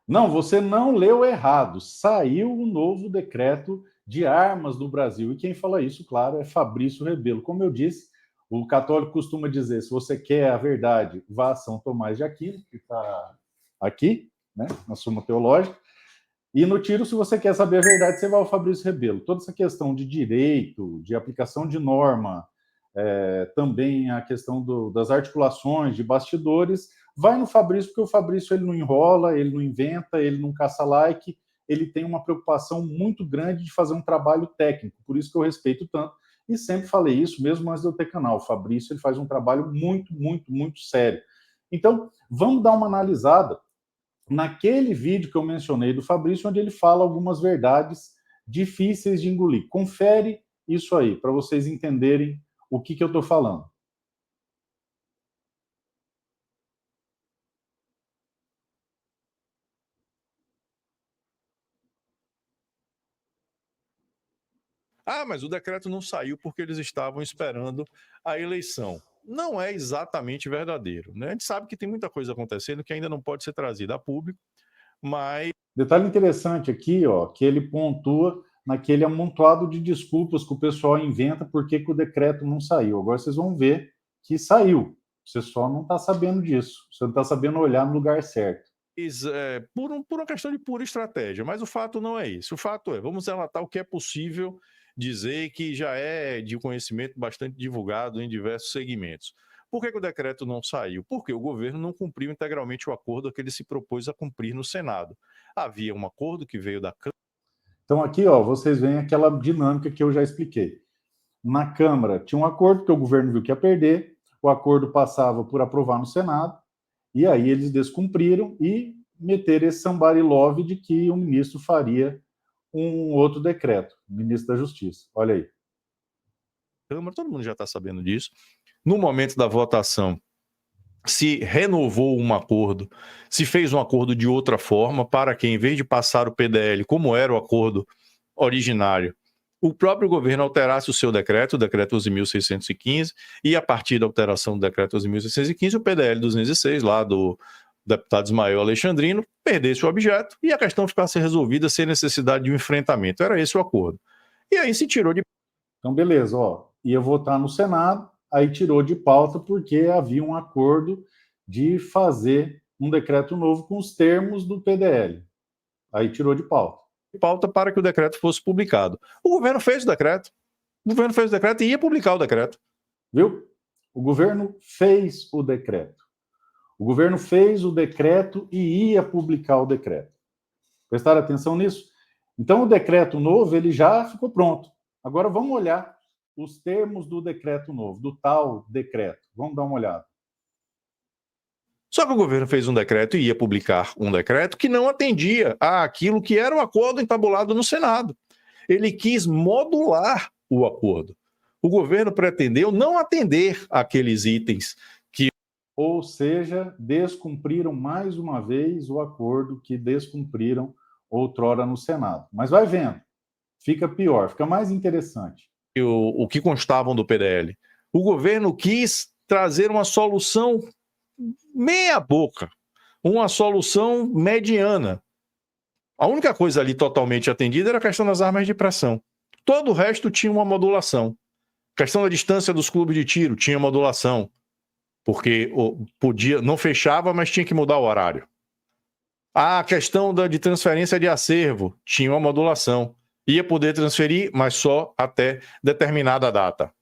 Não, você não leu errado. Saiu o novo decreto de armas no Brasil. E quem fala isso, claro, é Fabrício Rebelo. Como eu disse, o católico costuma dizer, se você quer a verdade, vá a São Tomás de Aquino, que está aqui, né, na Suma Teológica. E no tiro, se você quer saber a verdade, você vai ao Fabrício Rebelo. Toda essa questão de direito, de aplicação de norma, também a questão das articulações, de bastidores, vai no Fabrício, porque o Fabrício ele não enrola, ele não inventa, ele não caça like, ele tem uma preocupação muito grande de fazer um trabalho técnico, por isso que eu respeito tanto, e sempre falei isso, mesmo antes de eu ter canal. O Fabrício ele faz um trabalho muito, muito, muito sério. Então, vamos dar uma analisada naquele vídeo que eu mencionei do Fabrício, onde ele fala algumas verdades difíceis de engolir. Confere isso aí, para vocês entenderem o que eu estou falando. Ah, mas o decreto não saiu porque eles estavam esperando a eleição. Não é exatamente verdadeiro, né? A gente sabe que tem muita coisa acontecendo que ainda não pode ser trazida a público, mas... Detalhe interessante aqui, ó, que ele pontua naquele amontoado de desculpas que o pessoal inventa porque que o decreto não saiu. Agora vocês vão ver que saiu. Você só não está sabendo disso. Você não está sabendo olhar no lugar certo. Por uma questão de pura estratégia, mas o fato não é isso. O fato é, vamos relatar o que é possível dizer que já é de conhecimento bastante divulgado em diversos segmentos. Por que o decreto não saiu? Porque o governo não cumpriu integralmente o acordo que ele se propôs a cumprir no Senado. Havia um acordo que veio da Câmara. Então aqui, ó, vocês veem aquela dinâmica que eu já expliquei. Na Câmara tinha um acordo que o governo viu que ia perder, o acordo passava por aprovar no Senado, e aí eles descumpriram e meteram esse somebody love de que o ministro faria um outro decreto, ministro da Justiça. Olha aí. Câmara, todo mundo já está sabendo disso. No momento da votação, se renovou um acordo, se fez um acordo de outra forma, para que, em vez de passar o PDL, como era o acordo originário, o próprio governo alterasse o seu decreto, o decreto 11.615, e a partir da alteração do decreto 11.615, o PDL 206, lá do deputado Ismael Alexandrino, perdesse o objeto e a questão ficasse resolvida sem necessidade de um enfrentamento. Era esse o acordo. E aí se tirou de... Então, beleza, ó, ia votar no Senado, aí tirou de pauta porque havia um acordo de fazer um decreto novo com os termos do PDL. Aí tirou de pauta. Pauta para que o decreto fosse publicado. O governo fez o decreto. O governo fez o decreto e ia publicar o decreto. Viu? O governo fez o decreto. O governo fez o decreto e ia publicar o decreto. Prestaram atenção nisso? Então, o decreto novo, ele já ficou pronto. Agora, vamos olhar os termos do decreto novo, do tal decreto. Vamos dar uma olhada. Só que o governo fez um decreto e ia publicar um decreto que não atendia àquilo que era o acordo entabulado no Senado. Ele quis modular o acordo. O governo pretendeu não atender aqueles itens que... Ou seja, descumpriram mais uma vez o acordo que descumpriram outrora no Senado. Mas vai vendo, fica pior, fica mais interessante. O que constavam do PDL. O governo quis trazer uma solução meia boca, uma solução mediana. A única coisa ali totalmente atendida era a questão das armas de pressão. Todo o resto tinha uma modulação. A questão da distância dos clubes de tiro tinha modulação, porque podia, não fechava, mas tinha que mudar o horário. A questão de transferência de acervo tinha uma modulação. Ia poder transferir, mas só até determinada data.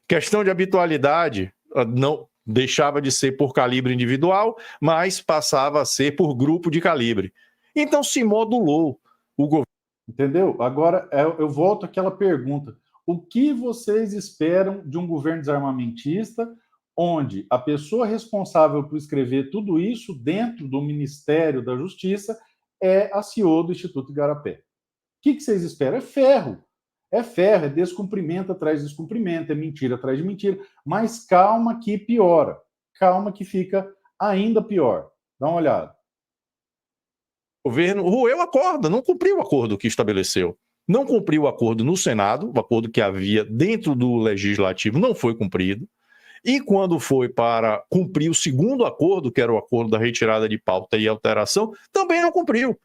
Questão de habitualidade, não deixava de ser por calibre individual, mas passava a ser por grupo de calibre. Então se modulou o governo. Entendeu? Agora eu volto àquela pergunta. O que vocês esperam de um governo desarmamentista onde a pessoa responsável por escrever tudo isso dentro do Ministério da Justiça é a CEO do Instituto Igarapé? O que vocês esperam? É ferro. É ferro, é descumprimento atrás de descumprimento, é mentira atrás de mentira. Mas calma que piora. Calma que fica ainda pior. Dá uma olhada. O governo roeu o acordo, não cumpriu o acordo que estabeleceu. Não cumpriu o acordo no Senado, o acordo que havia dentro do Legislativo não foi cumprido. E quando foi para cumprir o segundo acordo, que era o acordo da retirada de pauta e alteração, também não cumpriu.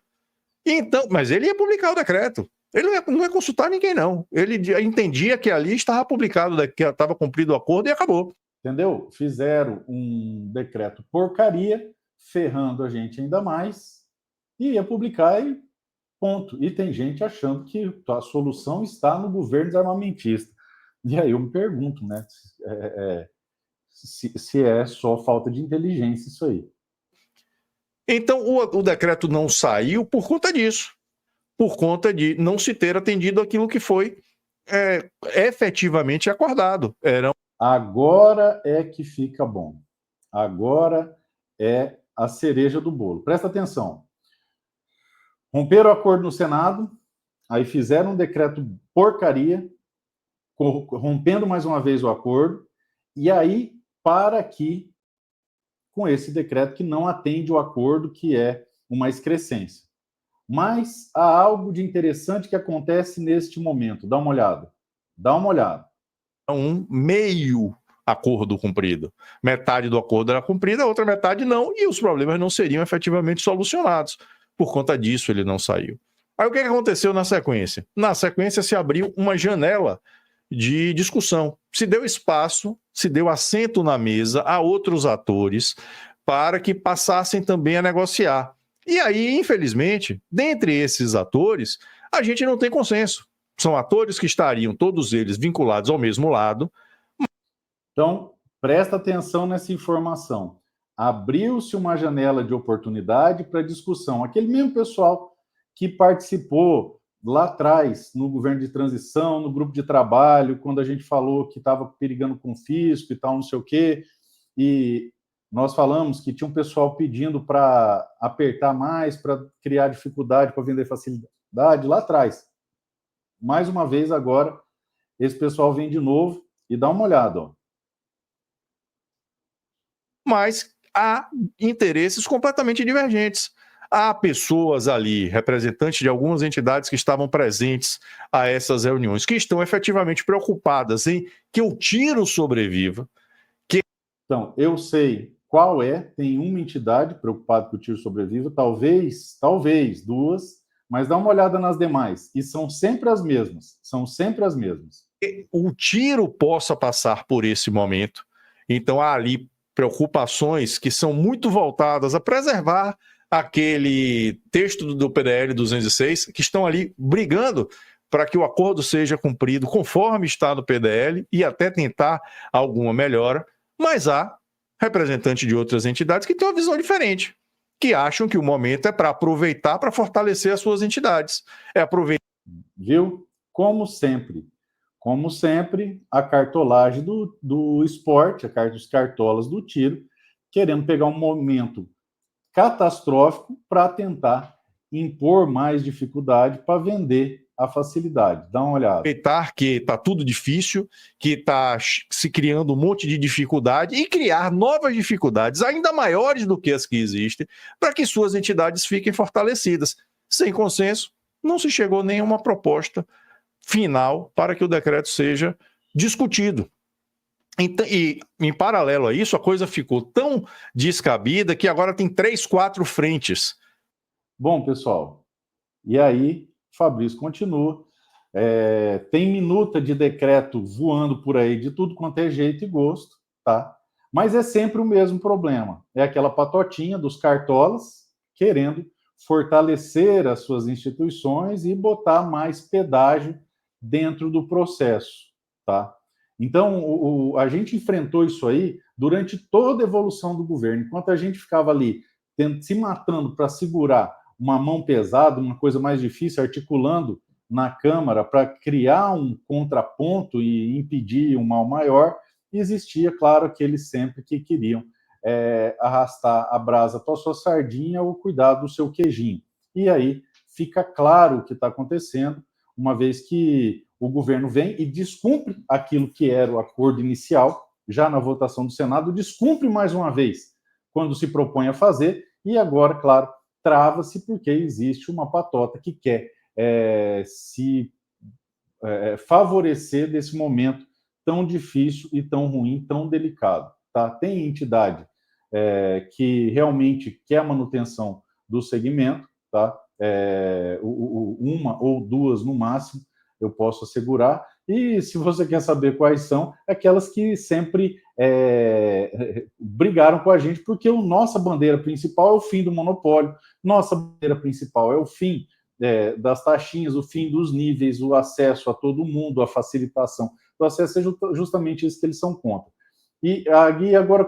Então, mas ele ia publicar o decreto. Ele não ia consultar ninguém, não. Ele entendia que ali estava publicado, que estava cumprido o acordo e acabou. Entendeu? Fizeram um decreto porcaria, ferrando a gente ainda mais, e ia publicar e ponto. E tem gente achando que a solução está no governo desarmamentista. E aí eu me pergunto, né? Se é só falta de inteligência isso aí. Então, o decreto não saiu por conta disso. Por conta de não se ter atendido aquilo que foi efetivamente acordado. Agora é que fica bom. Agora é a cereja do bolo. Presta atenção. Romperam o acordo no Senado, aí fizeram um decreto porcaria, rompendo mais uma vez o acordo, e aí para aqui com esse decreto que não atende o acordo, que é uma excrescência. Mas há algo de interessante que acontece neste momento. Dá uma olhada. Dá uma olhada. Um meio acordo cumprido. Metade do acordo era cumprida, a outra metade não, e os problemas não seriam efetivamente solucionados. Por conta disso, ele não saiu. Aí o que aconteceu na sequência? Na sequência, se abriu uma janela de discussão. Se deu espaço, se deu assento na mesa a outros atores para que passassem também a negociar. E aí, infelizmente, dentre esses atores, a gente não tem consenso. São atores que estariam, todos eles, vinculados ao mesmo lado. Então, presta atenção nessa informação. Abriu-se uma janela de oportunidade para discussão. Aquele mesmo pessoal que participou lá atrás, no governo de transição, no grupo de trabalho, quando a gente falou que estava perigando com fisco e tal, não sei o quê, e nós falamos que tinha um pessoal pedindo para apertar mais, para criar dificuldade, para vender facilidade lá atrás. Mais uma vez, agora, esse pessoal vem de novo e dá uma olhada. Ó. Mas há interesses completamente divergentes. Há pessoas ali, representantes de algumas entidades que estavam presentes a essas reuniões, que estão efetivamente preocupadas em que o tiro sobreviva. Então, eu sei qual é, tem uma entidade preocupada que o tiro sobreviva, talvez duas, mas dá uma olhada nas demais, e são sempre as mesmas, O tiro possa passar por esse momento, então há ali preocupações que são muito voltadas a preservar aquele texto do PDL 206, que estão ali brigando para que o acordo seja cumprido conforme está no PDL e até tentar alguma melhora, mas há representantes de outras entidades que têm uma visão diferente, que acham que o momento é para aproveitar para fortalecer as suas entidades. Viu? Como sempre, a cartolagem do esporte, os cartolas do tiro, querendo pegar um momento catastrófico para tentar impor mais dificuldade para vender a facilidade. Dá uma olhada. Aproveitar que está tudo difícil, que está se criando um monte de dificuldade e criar novas dificuldades ainda maiores do que as que existem para que suas entidades fiquem fortalecidas. Sem consenso, não se chegou nem a uma proposta final para que o decreto seja discutido. E, em paralelo a isso, a coisa ficou tão descabida que agora tem 3, 4 frentes. Bom, pessoal, e aí, Fabrício continua. Tem minuta de decreto voando por aí de tudo quanto é jeito e gosto, tá? Mas é sempre o mesmo problema. É aquela patotinha dos cartolas querendo fortalecer as suas instituições e botar mais pedágio dentro do processo, tá? Então, a gente enfrentou isso aí durante toda a evolução do governo. Enquanto a gente ficava ali se matando para segurar uma mão pesada, uma coisa mais difícil, articulando na Câmara para criar um contraponto e impedir um mal maior, existia, claro, aqueles sempre que queriam arrastar a brasa para a sua sardinha ou cuidar do seu queijinho. E aí fica claro o que está acontecendo, uma vez que o governo vem e descumpre aquilo que era o acordo inicial, já na votação do Senado, descumpre mais uma vez quando se propõe a fazer, e agora, claro, trava-se porque existe uma patota que quer se favorecer desse momento tão difícil e tão ruim, tão delicado. Tá? Tem entidade que realmente quer a manutenção do segmento, tá? Uma ou duas no máximo, eu posso assegurar. E se você quer saber quais são, aquelas que sempre brigaram com a gente, porque nossa bandeira principal é o fim do monopólio, nossa bandeira principal é o fim das taxinhas, o fim dos níveis, o acesso a todo mundo, a facilitação do acesso, é justamente isso que eles são contra. E agora,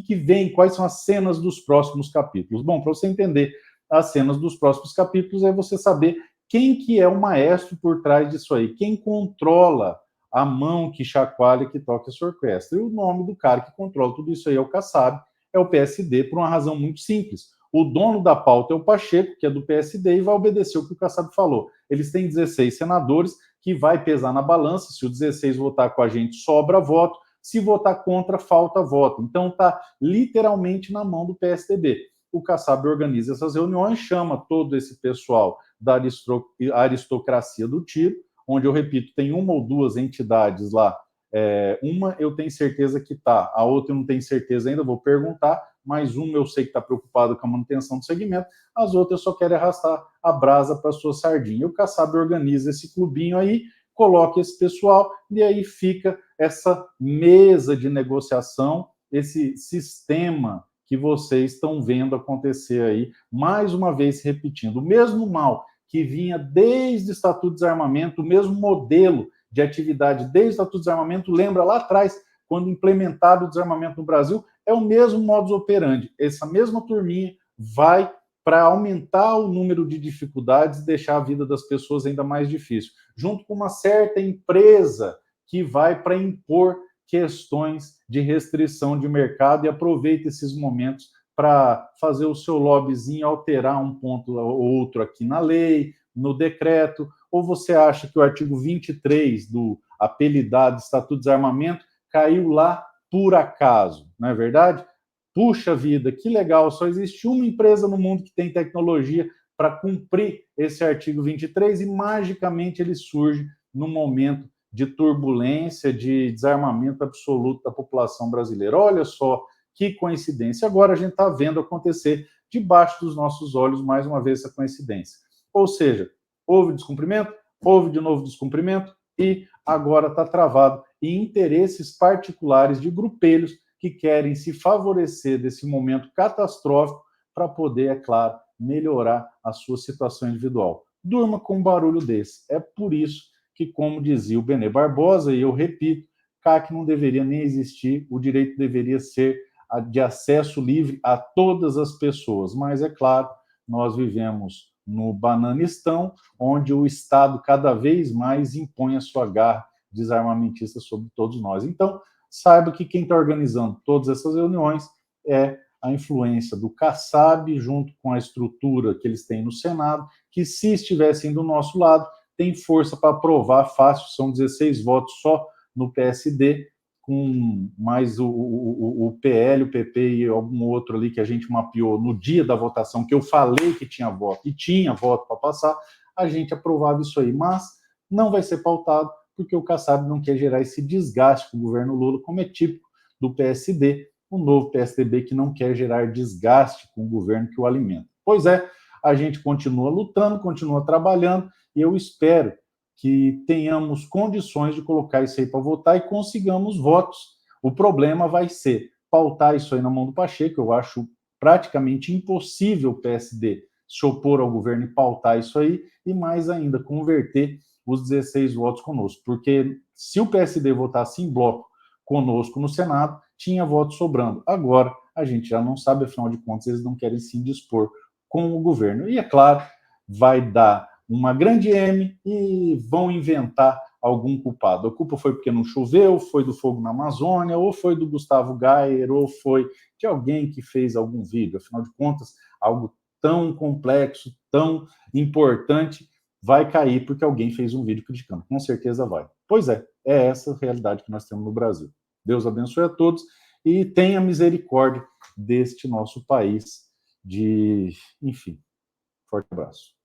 que vem? Quais são as cenas dos próximos capítulos? Bom, para você entender as cenas dos próximos capítulos, é você saber quem que é o maestro por trás disso aí, quem controla a mão que chacoalha, que toca essa orquestra. E o nome do cara que controla tudo isso aí é o Kassab, é o PSD, por uma razão muito simples. O dono da pauta é o Pacheco, que é do PSD, e vai obedecer o que o Kassab falou. Eles têm 16 senadores, que vai pesar na balança. Se o 16 votar com a gente, sobra voto. Se votar contra, falta voto. Então está literalmente na mão do PSDB. O Kassab organiza essas reuniões, chama todo esse pessoal da aristocracia do tiro, onde, eu repito, tem uma ou duas entidades lá. Uma eu tenho certeza que está, a outra eu não tenho certeza ainda, vou perguntar, mas uma eu sei que está preocupado com a manutenção do segmento, as outras só querem arrastar a brasa para a sua sardinha. E o Kassab organiza esse clubinho aí, coloca esse pessoal, e aí fica essa mesa de negociação, esse sistema que vocês estão vendo acontecer aí, mais uma vez repetindo, o mesmo mal que vinha desde o Estatuto de Desarmamento, o mesmo modelo de atividade desde o Estatuto de Desarmamento, lembra lá atrás, quando implementado o desarmamento no Brasil, é o mesmo modus operandi. Essa mesma turminha vai para aumentar o número de dificuldades e deixar a vida das pessoas ainda mais difícil, junto com uma certa empresa que vai para impor questões de restrição de mercado e aproveita esses momentos para fazer o seu lobbyzinho, alterar um ponto ou outro aqui na lei, no decreto. Ou você acha que o artigo 23 do apelidado Estatuto de Desarmamento caiu lá por acaso, não é verdade? Puxa vida, que legal, só existe uma empresa no mundo que tem tecnologia para cumprir esse artigo 23 e magicamente ele surge num momento de turbulência, de desarmamento absoluto da população brasileira. Olha só que coincidência. Agora a gente está vendo acontecer debaixo dos nossos olhos mais uma vez essa coincidência. Ou seja, houve descumprimento, houve de novo descumprimento e agora está travado em interesses particulares de grupelhos que querem se favorecer desse momento catastrófico para poder, é claro, melhorar a sua situação individual. Durma com um barulho desse. É por isso que, como dizia o Benê Barbosa, e eu repito, CAC não deveria nem existir, o direito deveria ser de acesso livre a todas as pessoas. Mas, é claro, nós vivemos no Bananistão, onde o Estado cada vez mais impõe a sua garra desarmamentista sobre todos nós. Então, saiba que quem está organizando todas essas reuniões é a influência do Kassab, junto com a estrutura que eles têm no Senado, que, se estivessem do nosso lado, tem força para aprovar fácil, são 16 votos só no PSD, com mais o PL, o PP e algum outro ali que a gente mapeou no dia da votação, que eu falei que tinha voto, e tinha voto para passar, a gente aprovava isso aí. Mas não vai ser pautado, porque o Kassab não quer gerar esse desgaste com o governo Lula, como é típico do PSD, o novo PSDB que não quer gerar desgaste com o governo que o alimenta. Pois é, a gente continua lutando, continua trabalhando, e eu espero que tenhamos condições de colocar isso aí para votar e consigamos votos. O problema vai ser pautar isso aí na mão do Pacheco. Eu acho praticamente impossível o PSD se opor ao governo e pautar isso aí, e mais ainda, converter os 16 votos conosco. Porque se o PSD votasse em bloco conosco no Senado, tinha votos sobrando. Agora, a gente já não sabe, afinal de contas, eles não querem se indispor com o governo. E, é claro, vai dar uma grande M e vão inventar algum culpado. A culpa foi porque não choveu, foi do fogo na Amazônia, ou foi do Gustavo Gayer, ou foi de alguém que fez algum vídeo. Afinal de contas, algo tão complexo, tão importante, vai cair porque alguém fez um vídeo criticando. Com certeza vai. Pois é essa a realidade que nós temos no Brasil. Deus abençoe a todos e tenha misericórdia deste nosso país enfim, forte abraço.